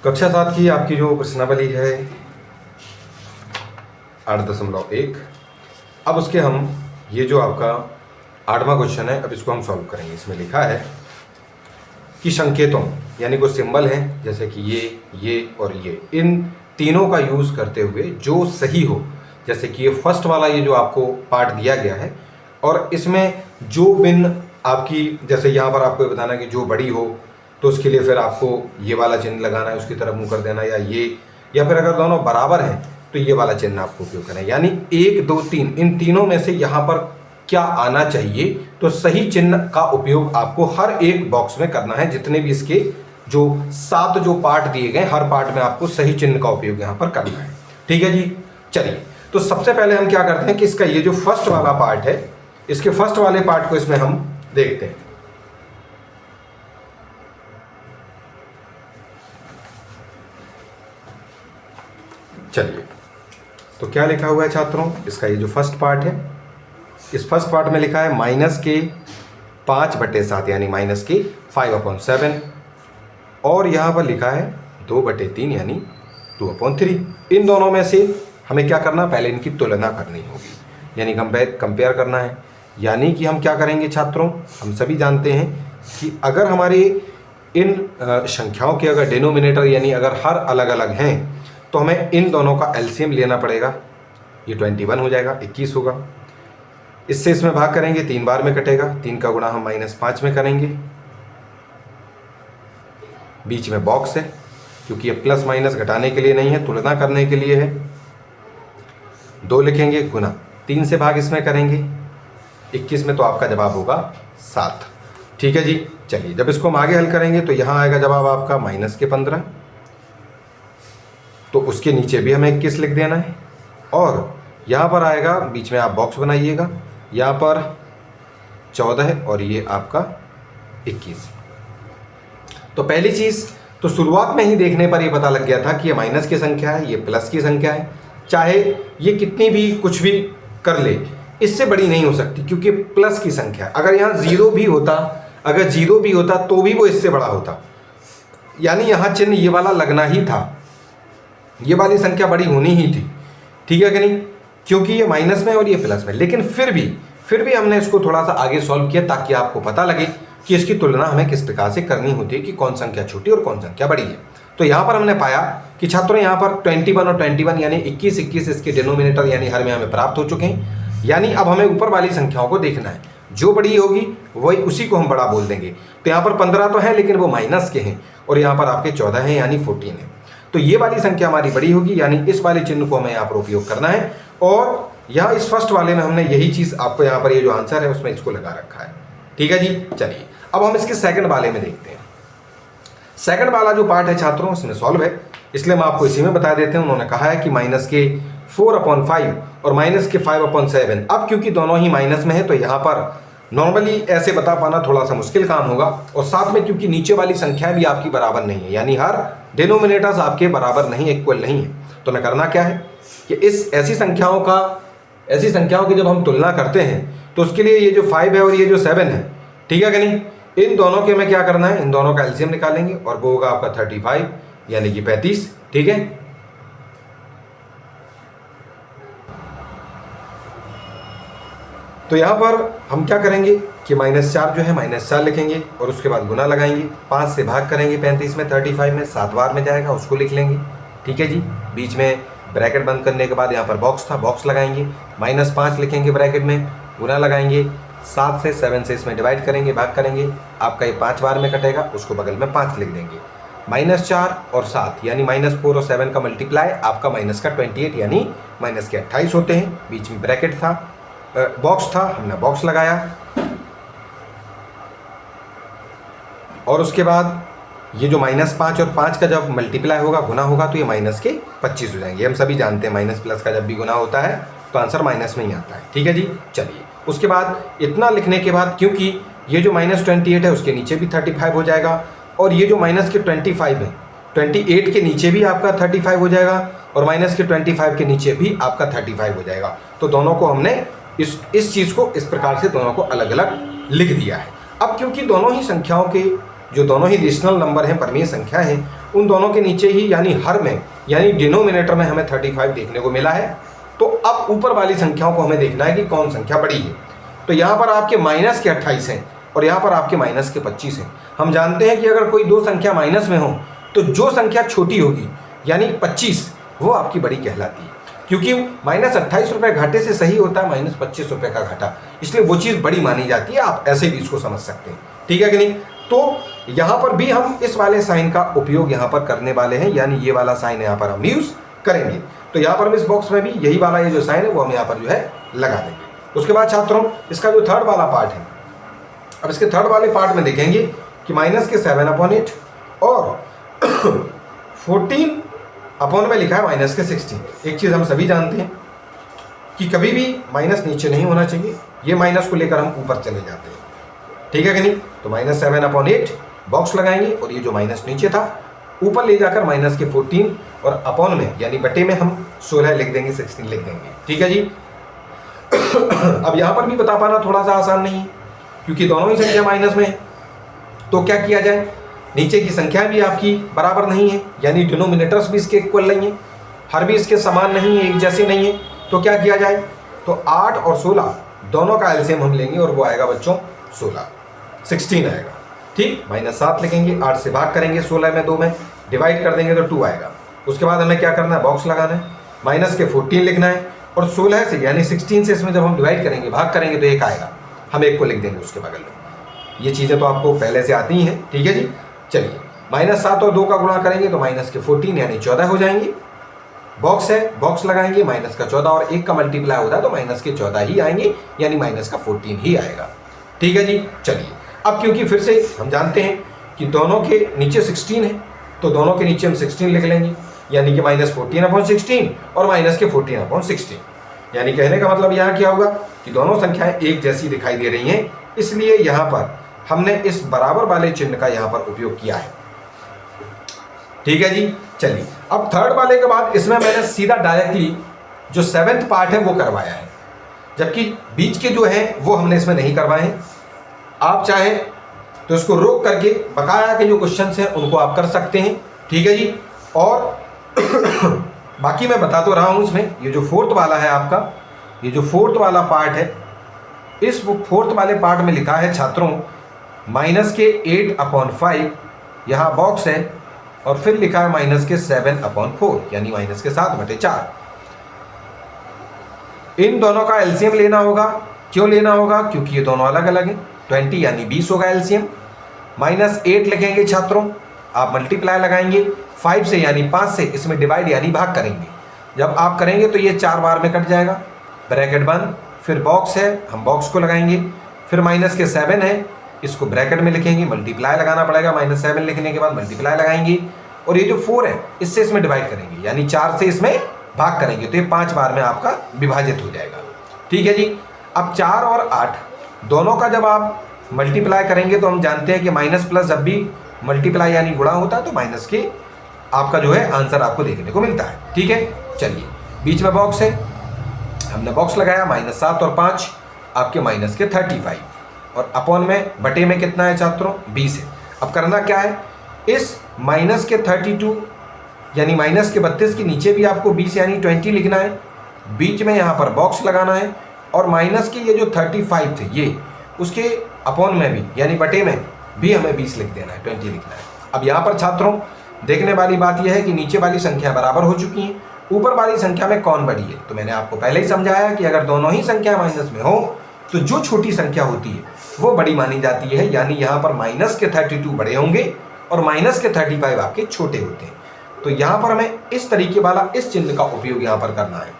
कक्षा 7 की आपकी जो प्रश्नावली है 8.1। अब उसके हम ये जो आपका 8वां क्वेश्चन है, अब इसको हम सॉल्व करेंगे। इसमें लिखा है कि संकेतों यानी कोई सिंबल है जैसे कि ये और ये, इन तीनों का यूज़ करते हुए जो सही हो, जैसे कि ये फर्स्ट वाला ये जो आपको पार्ट दिया गया है और इसमें जो बिन आपकी, जैसे यहाँ पर आपको बताना कि जो बड़ी हो तो उसके लिए फिर आपको ये वाला चिन्ह लगाना है, उसकी तरफ मुँह कर देना, या फिर अगर दोनों बराबर हैं तो ये वाला चिन्ह आपको उपयोग करना है। यानी 1 2 3 इन तीनों में से यहाँ पर क्या आना चाहिए, तो सही चिन्ह का उपयोग आपको हर एक बॉक्स में करना है। जितने भी इसके जो 7 जो पार्ट दिए गए, हर पार्ट में आपको सही चिन्ह का उपयोग यहाँ पर करना है। ठीक है जी। चलिए, तो सबसे पहले हम क्या करते हैं कि इसका ये जो फर्स्ट वाला पार्ट है, इसके फर्स्ट वाले पार्ट को इसमें हम देखते हैं। चलिए, तो क्या लिखा हुआ है छात्रों, इसका ये जो फर्स्ट पार्ट है, इस फर्स्ट पार्ट में लिखा है -5/7 यानी -5/7, और यहाँ पर लिखा है 2/3 यानी 2/3। इन दोनों में से हमें क्या करना, पहले इनकी तुलना करनी होगी, यानी कंपेयर करना है। यानी कि हम क्या करेंगे छात्रों, हम सभी जानते हैं कि अगर हमारे इन संख्याओं के अगर डिनोमिनेटर यानी अगर हर अलग अलग हैं तो हमें इन दोनों का एलसीएम लेना पड़ेगा। ये 21 हो जाएगा, 21 होगा। इससे इसमें भाग करेंगे, 3 बार में कटेगा, 3 का गुणा हम -5 में करेंगे। बीच में बॉक्स है क्योंकि ये प्लस माइनस घटाने के लिए नहीं है, तुलना करने के लिए है। 2 लिखेंगे गुना 3 से भाग इसमें करेंगे, 21 में तो आपका जवाब होगा 7। ठीक है जी। चलिए, जब इसको हम आगे हल करेंगे तो यहाँ आएगा जवाब आपका -15, तो उसके नीचे भी हमें 21 लिख देना है, और यहाँ पर आएगा, बीच में आप बॉक्स बनाइएगा, यहाँ पर 14 और ये आपका 21। तो पहली चीज़ तो शुरुआत में ही देखने पर ये पता लग गया था कि ये माइनस की संख्या है, ये प्लस की संख्या है। चाहे ये कितनी भी कुछ भी कर ले, इससे बड़ी नहीं हो सकती क्योंकि प्लस की संख्या है। अगर यहाँ 0 भी होता, अगर 0 भी होता तो भी वो इससे बड़ा होता, यानी यहाँ चिन्ह ये वाला लगना ही था, ये वाली संख्या बड़ी होनी ही थी। ठीक है कि नहीं, क्योंकि ये माइनस में और ये प्लस में। लेकिन फिर भी हमने इसको थोड़ा सा आगे सॉल्व किया ताकि आपको पता लगे कि इसकी तुलना हमें किस प्रकार से करनी होती है कि कौन संख्या छोटी और कौन संख्या बड़ी है। तो यहाँ पर हमने पाया कि छात्रों यहाँ पर 21 और 21 यानी 21 इसके डिनोमिनेटर यानी हर में हमें प्राप्त हो चुके हैं। यानी अब हमें ऊपर वाली संख्याओं को देखना है, जो बड़ी होगी वही उसी को हम बड़ा बोल देंगे। तो यहाँ पर 15 तो है लेकिन वो माइनस के हैं, और यहाँ पर आपके 14 हैं यानी 14 है। तो ये वाली संख्या हमारी बड़ी होगी, यानी इस वाले चिन्ह को हमें यहाँ पर उपयोग करना है। और यहाँ इस फर्स्ट वाले में हमने यही चीज़ आपको यहाँ पर ये जो आंसर है उसमें इसको लगा रखा है। ठीक है जी। चलिए, अब हम इसके सेकंड वाले में देखते हैं। सेकंड वाला जो पार्ट है छात्रों इसमें सॉल्व है, इसलिए हम आपको इसी में बता देते हैं। उन्होंने कहा है कि -4/5 और -5/7। अब क्योंकि दोनों ही माइनस में है तो यहाँ पर नॉर्मली ऐसे बता पाना थोड़ा सा मुश्किल काम होगा, और साथ में क्योंकि नीचे वाली संख्या भी आपकी बराबर नहीं है, यानी हर डिनोमिनेटर्स आपके बराबर नहीं, इक्वल नहीं है। तो हमें करना क्या है कि ऐसी संख्याओं की जब हम तुलना करते हैं तो उसके लिए ये जो 5 है और ये जो 7 है, ठीक है कि नहीं, इन दोनों के हमें क्या करना है, इन दोनों का एलसीएम निकालेंगे और वो होगा आपका 35 यानी कि 35। ठीक है। तो यहाँ पर हम क्या करेंगे कि -4 जो है -4 लिखेंगे और उसके बाद गुना लगाएंगे, 5 से भाग करेंगे 35 में, 35 में 7 बार में जाएगा, उसको लिख लेंगे। ठीक है जी। बीच में ब्रैकेट बंद करने के बाद यहाँ पर बॉक्स था, बॉक्स लगाएंगे, -5 लिखेंगे ब्रैकेट में, गुना लगाएंगे, 7 से 7 से इसमें डिवाइड करेंगे, भाग करेंगे, आपका ये 5 बार में कटेगा, उसको बगल में 5 लिख देंगे। -4 और 7 यानी -4 और 7 का मल्टीप्लाई आपका -28 यानी -28 होते हैं। बीच में ब्रैकेट था, बॉक्स था, हमने बॉक्स लगाया, और उसके बाद ये जो -5 और 5 का जब मल्टीप्लाई होगा, गुना होगा, तो ये -25 हो जाएंगे। हम सभी जानते हैं माइनस प्लस का जब भी गुना होता है तो आंसर माइनस में ही आता है। ठीक है जी। चलिए, उसके बाद इतना लिखने के बाद क्योंकि ये जो -28 है उसके नीचे भी 35 हो जाएगा, और ये जो -25 है 28 के नीचे भी आपका 35 हो जाएगा, और -25 के नीचे भी आपका 35 हो जाएगा। तो दोनों को हमने इस चीज़ को इस प्रकार से दोनों को अलग अलग लिख दिया है। अब क्योंकि दोनों ही संख्याओं के जो दोनों ही रेशनल नंबर हैं, परमीय संख्या है, उन दोनों के नीचे ही यानी हर में यानी डिनोमिनेटर में हमें 35 देखने को मिला है। तो अब ऊपर वाली संख्याओं को हमें देखना है कि कौन संख्या बड़ी है। तो यहाँ पर आपके माइनस के 28 हैं और यहाँ पर आपके माइनस के 25 हैं। हम जानते हैं कि अगर कोई दो संख्या माइनस में हो तो जो संख्या छोटी होगी यानी 25 वो आपकी बड़ी कहलाती है, क्योंकि -28 घाटे से सही होता है -25 का घाटा, इसलिए वो चीज़ बड़ी मानी जाती है। आप ऐसे भी इसको समझ सकते हैं, ठीक है कि नहीं। तो यहाँ पर भी हम इस वाले साइन का उपयोग यहाँ पर करने वाले हैं, यानी ये वाला साइन यहाँ पर हम यूज़ करेंगे। तो यहाँ पर हम इस बॉक्स में भी यही वाला ये जो साइन है वो हम यहाँ पर जो है लगा देंगे। उसके बाद छात्रों इसका जो थर्ड वाला पार्ट है, अब इसके थर्ड वाले पार्ट में देखेंगे कि माइनस के 7/8 और 14 अपॉन में लिखा है माइनस के 16। एक चीज़ हम सभी जानते हैं कि कभी भी माइनस नीचे नहीं होना चाहिए, ये माइनस को लेकर हम ऊपर चले जाते हैं, ठीक है कि नहीं। तो -7/8 बॉक्स लगाएंगे और ये जो माइनस नीचे था ऊपर ले जाकर माइनस के 14 और अपॉन में यानी बटे में हम 16 लिख देंगे, 16 लिख देंगे, ठीक है जी। अब यहाँ पर भी बता पाना थोड़ा सा आसान नहीं है क्योंकि दोनों ही संख्या माइनस में है। तो क्या किया जाए, नीचे की संख्या भी आपकी बराबर नहीं है यानी डिनोमिनेटर्स भी इसके इक्वल नहीं है, हर भी इसके समान नहीं है, एक जैसे नहीं है। तो क्या किया जाए, तो 8 और 16 दोनों का एलसीएम हम लेंगे और वो आएगा बच्चों 16 आएगा, ठीक। -7 लिखेंगे, 8 से भाग करेंगे, 16 में 2 में डिवाइड कर देंगे तो 2 आएगा। उसके बाद हमें क्या करना है, बॉक्स लगाना है, माइनस के 14 लिखना है और 16 से यानी 16 से इसमें जब हम डिवाइड करेंगे, भाग करेंगे तो 1 आएगा, हम 1 को लिख देंगे उसके बगल में। ये चीज़ें तो आपको पहले से आती ही हैं, ठीक है जी। चलिए -7 और 2 का गुणा करेंगे तो माइनस के 14 यानी 14 हो जाएंगे। बॉक्स है, बॉक्स लगाएंगे, माइनस का 14 और 1 का मल्टीप्लाई होता है तो माइनस के 14 ही आएंगे यानी माइनस का 14 ही आएगा, ठीक है जी। चलिए अब क्योंकि फिर से हम जानते हैं कि दोनों के नीचे 16 है तो दोनों के नीचे हम 16 लिख लेंगे यानी कि -14/16 और माइनस के 14/16। यानी कहने का मतलब यहाँ क्या होगा कि दोनों संख्याएं एक जैसी दिखाई दे रही हैं, इसलिए यहाँ पर हमने इस बराबर वाले चिन्ह का यहाँ पर उपयोग किया है, ठीक है जी। चलिए अब थर्ड वाले के बाद इसमें मैंने सीधा डायरेक्टली जो 7th पार्ट है वो करवाया है, जबकि बीच के जो हैं वो हमने इसमें नहीं करवाए हैं। आप चाहें तो इसको रोक करके बकाया के जो क्वेश्चंस हैं उनको आप कर सकते हैं, ठीक है जी। और बाकी मैं बता तो रहा हूँ इसमें ये जो 4th वाला है आपका, ये जो 4th वाला पार्ट है, इस 4th वाले पार्ट में लिखा है छात्रों माइनस के 8/5, यहाँ बॉक्स है और फिर लिखा है माइनस के 7/4 यानी माइनस के 7/4। इन दोनों का एलसीएम लेना होगा। क्यों लेना होगा, क्योंकि ये दोनों अलग अलग हैं। 20 यानी 20 होगा एलसीएम। -8 लिखेंगे छात्रों, आप मल्टीप्लाई लगाएंगे 5 से यानी 5 से, इसमें डिवाइड यानी भाग करेंगे। जब आप करेंगे तो ये 4 बार में कट जाएगा, ब्रैकेट बंद, फिर बॉक्स है, हम बॉक्स को लगाएंगे, फिर माइनस के 7 है, इसको ब्रैकेट में लिखेंगे, मल्टीप्लाई लगाना पड़ेगा, -7 लिखने के बाद मल्टीप्लाई लगाएंगे और ये जो 4 है इससे इसमें डिवाइड करेंगे यानी 4 से इसमें भाग करेंगे तो ये 5 बार में आपका विभाजित हो जाएगा, ठीक है जी। अब 4 और 8 दोनों का जब आप मल्टीप्लाई करेंगे तो हम जानते हैं कि माइनस प्लस जब भी मल्टीप्लाई यानी गुणा होता है तो माइनस के आपका जो है आंसर आपको देखने को मिलता है, ठीक है। चलिए बीच में बॉक्स है, हमने बॉक्स लगाया, -7 और 5 आपके माइनस के 35 और अपॉन में बटे में कितना है छात्रों 20 है। अब करना क्या है, इस माइनस के 32 यानी माइनस के 32 के नीचे भी आपको 20 यानी 20 लिखना है, बीच में यहाँ पर बॉक्स लगाना है और माइनस के ये जो 35 थे ये उसके अपॉन में भी यानी बटे में भी हमें 20 लिख देना है, 20 लिखना है। अब यहाँ पर छात्रों देखने वाली बात यह है कि नीचे वाली संख्या बराबर हो चुकी हैं, ऊपर वाली संख्या में कौन बड़ी है। तो मैंने आपको पहले ही समझाया कि अगर दोनों ही संख्या माइनस में हो तो जो छोटी संख्या होती है वो बड़ी मानी जाती है, यानी यहाँ पर माइनस के 32 बड़े होंगे और माइनस के 35 आपके छोटे होते हैं। तो यहाँ पर हमें इस तरीके वाला इस चिन्ह का उपयोग यहाँ पर करना है,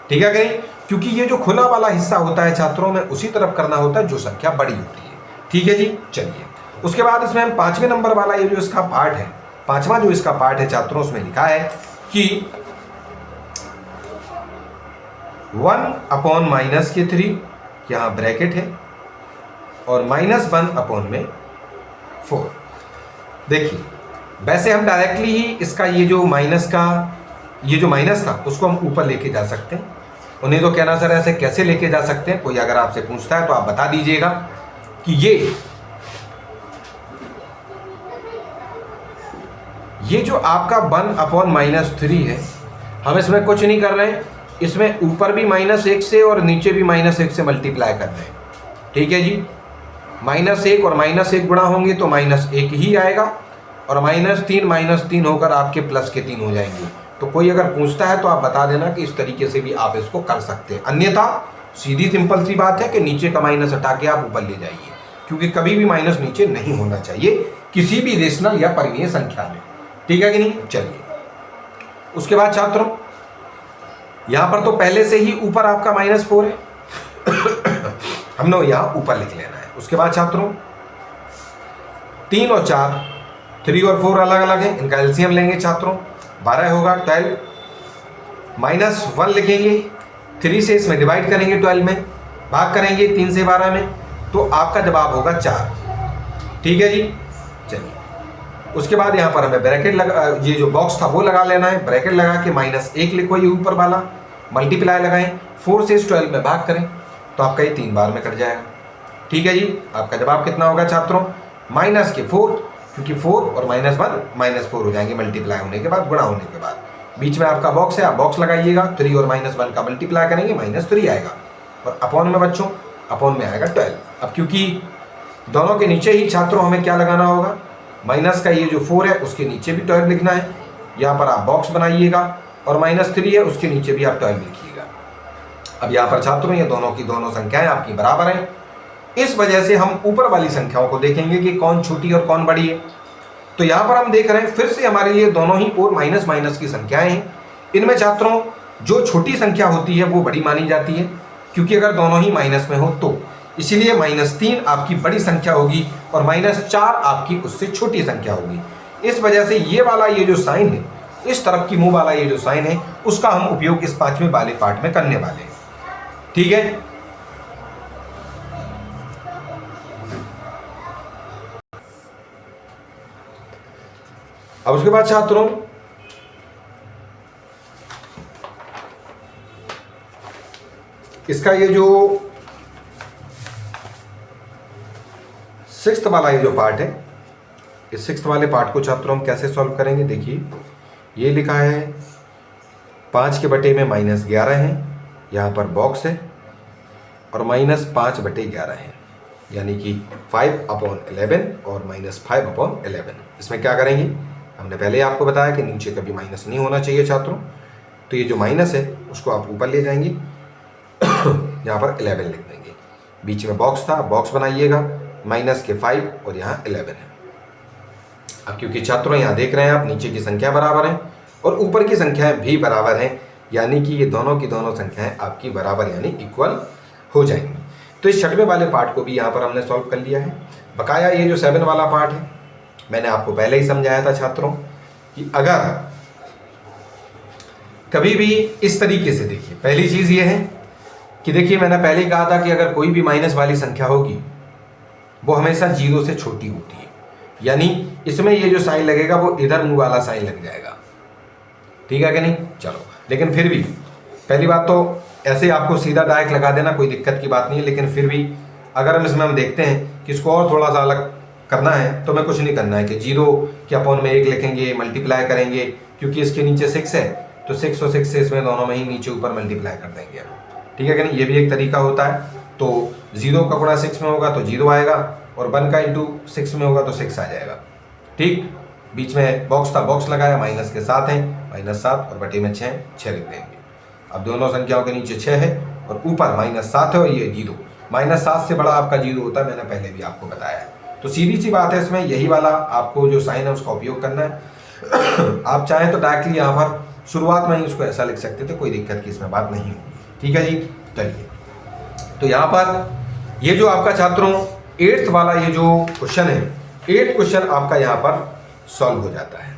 ठीक है कहीं, क्योंकि ये जो खुला वाला हिस्सा होता है छात्रों में उसी तरफ करना होता है जो संख्या बड़ी होती है, ठीक है जी। चलिए उसके बाद इसमें हम 5वें नंबर वाला ये जो इसका पार्ट है, 5वां जो इसका पार्ट है छात्रों, उसमें लिखा है कि 1 माइनस के 3 यहाँ ब्रैकेट है और -1 में 4। देखिए वैसे हम डायरेक्टली ही इसका ये जो माइनस था उसको हम ऊपर लेके जा सकते हैं। उन्हें तो कहना सर ऐसे कैसे लेके जा सकते हैं, कोई अगर आपसे पूछता है तो आप बता दीजिएगा कि ये ये जो आपका 1/-3 है, हम इसमें कुछ नहीं कर रहे हैं, इसमें ऊपर भी -1 से और नीचे भी -1 से मल्टीप्लाई कर रहे हैं। ठीक है जी, -1 और -1 गुणा होंगे तो -1 ही आएगा, और -3 होकर आपके प्लस के 3 हो जाएंगे। तो कोई अगर पूछता है तो आप बता देना कि इस तरीके से भी आप इसको कर सकते हैं, अन्यथा सीधी सिंपल सी बात है कि नीचे का माइनस हटा के आप ऊपर ले जाइए, क्योंकि कभी भी माइनस नीचे नहीं होना चाहिए किसी भी रेशनल या परिमेय संख्या में। ठीक है कि नहीं? चलिए, उसके बाद छात्रों यहां पर तो पहले से ही ऊपर आपका -4 है हमने यहां ऊपर लिख लेना है। उसके बाद छात्रों 3 और 4, 3 और 4 अलग अलग है, इनका एलसीएम लेंगे छात्रों, 12 होगा। 12 -1 लिखेंगे, 3 से इसमें डिवाइड करेंगे, 12 में भाग करेंगे 3 से 12 में, तो आपका जवाब होगा 4। ठीक है जी, चलिए उसके बाद यहाँ पर हमें ब्रैकेट लगा, ये जो बॉक्स था वो लगा लेना है, ब्रैकेट लगा के -1 लिखो, ये ऊपर वाला मल्टीप्लाई लगाएं, 4 से इस 12 में भाग करें तो आपका ये 3 बार में कट जाएगा। ठीक है जी, आपका जवाब कितना होगा छात्रों? -4, क्योंकि 4 और -1 -4 हो जाएंगे मल्टीप्लाई होने के बाद, गुणा होने के बाद। बीच में आपका बॉक्स है, आप बॉक्स लगाइएगा, 3 और -1 का मल्टीप्लाई करेंगे -3 आएगा, और अपॉन में बच्चों, अपॉन में आएगा 12। अब क्योंकि दोनों के नीचे ही छात्रों हमें क्या लगाना होगा, माइनस का ये जो 4 है उसके नीचे भी 12 लिखना है, यहाँ पर आप बॉक्स बनाइएगा, और -3 है उसके नीचे भी आप 12 लिखिएगा। अब यहाँ पर छात्रों ये दोनों की दोनों संख्याएं आपकी बराबर हैं, इस वजह से हम ऊपर वाली संख्याओं को देखेंगे कि कौन छोटी और कौन बड़ी है। तो यहाँ पर हम देख रहे हैं फिर से हमारे लिए दोनों ही और माइनस माइनस की संख्याएं हैं। इनमें छात्रों जो छोटी संख्या होती है वो बड़ी मानी जाती है, क्योंकि अगर दोनों ही माइनस में हो तो, इसीलिए -3 आपकी बड़ी संख्या होगी और -4 आपकी उससे छोटी संख्या होगी। इस वजह से ये वाला ये जो साइन है, इस तरफ की मुंह वाला ये जो साइन है, उसका हम उपयोग इस 5वें वाले पार्ट में करने वाले हैं। ठीक है, अब उसके बाद छात्रों इसका ये जो 6th वाला ये जो पार्ट है, इस 6th वाले पार्ट को छात्रों हम कैसे सॉल्व करेंगे? देखिए ये लिखा है 5 के बटे में -11 है, यहाँ पर बॉक्स है, और -5/11 है, यानी कि 5/11 और -5/11। इसमें क्या करेंगे? हमने पहले आपको बताया कि नीचे कभी माइनस नहीं होना चाहिए छात्रों, तो ये जो माइनस है उसको आप ऊपर ले जाएंगे, यहाँ पर 11 लिख देंगे, बीच में बॉक्स था, बॉक्स बनाइएगा, -5 और यहाँ 11 है। अब क्योंकि छात्रों यहाँ देख रहे हैं आप नीचे की संख्या बराबर है और ऊपर की संख्याएं भी बराबर हैं, यानी कि ये दोनों की दोनों संख्याएं आपकी बराबर यानी इक्वल हो जाएंगी। तो इस 6वें वाले पार्ट को भी यहाँ पर हमने सॉल्व कर लिया है। बकाया ये जो 7 वाला पार्ट है, मैंने आपको पहले ही समझाया था छात्रों कि अगर कभी भी इस तरीके से, देखिए पहली चीज़ ये है कि देखिए मैंने पहले ही कहा था कि अगर कोई भी माइनस वाली संख्या होगी वो हमेशा 0 से छोटी होती है, यानी इसमें ये जो साइन लगेगा वो इधर मुंह वाला साइन लग जाएगा। ठीक है कि नहीं? चलो, लेकिन फिर भी पहली बात तो ऐसे आपको सीधा डायरेक्ट लगा देना, कोई दिक्कत की बात नहीं है, लेकिन फिर भी अगर हम देखते हैं कि इसको और थोड़ा सा अलग करना है तो हमें कुछ नहीं करना है कि 0 के अपॉन में 1 लिखेंगे, मल्टीप्लाई करेंगे, क्योंकि इसके नीचे 6 है तो 6 और 6 से इसमें दोनों में ही नीचे ऊपर मल्टीप्लाई कर देंगे। ठीक है कि नहीं? ये भी एक तरीका होता है। तो 0 का गुणा 6 में होगा तो 0 आएगा, और 1 का इंटू 6 में होगा तो 6 आ जाएगा। ठीक, बीच में बॉक्स था, बॉक्स लगाया, माइनस के साथ है, -7 और बटे में 6 लिख देंगे। अब दोनों संख्याओं के नीचे 6 है और ऊपर -7 है, और ये 0, -7 से बड़ा आपका 0 होता है, मैंने पहले भी आपको बताया है। तो सीधी सी बात है, इसमें यही वाला आपको जो साइन है उसका उपयोग करना है। आप चाहें तो डायरेक्टली यहाँ पर शुरुआत में ही उसको ऐसा लिख सकते थे, कोई दिक्कत की इसमें बात नहीं होगी। ठीक है जी, चलिए, तो यहाँ पर ये जो आपका छात्रों 8th वाला ये जो क्वेश्चन है, 8th क्वेश्चन आपका यहाँ पर सॉल्व हो जाता है।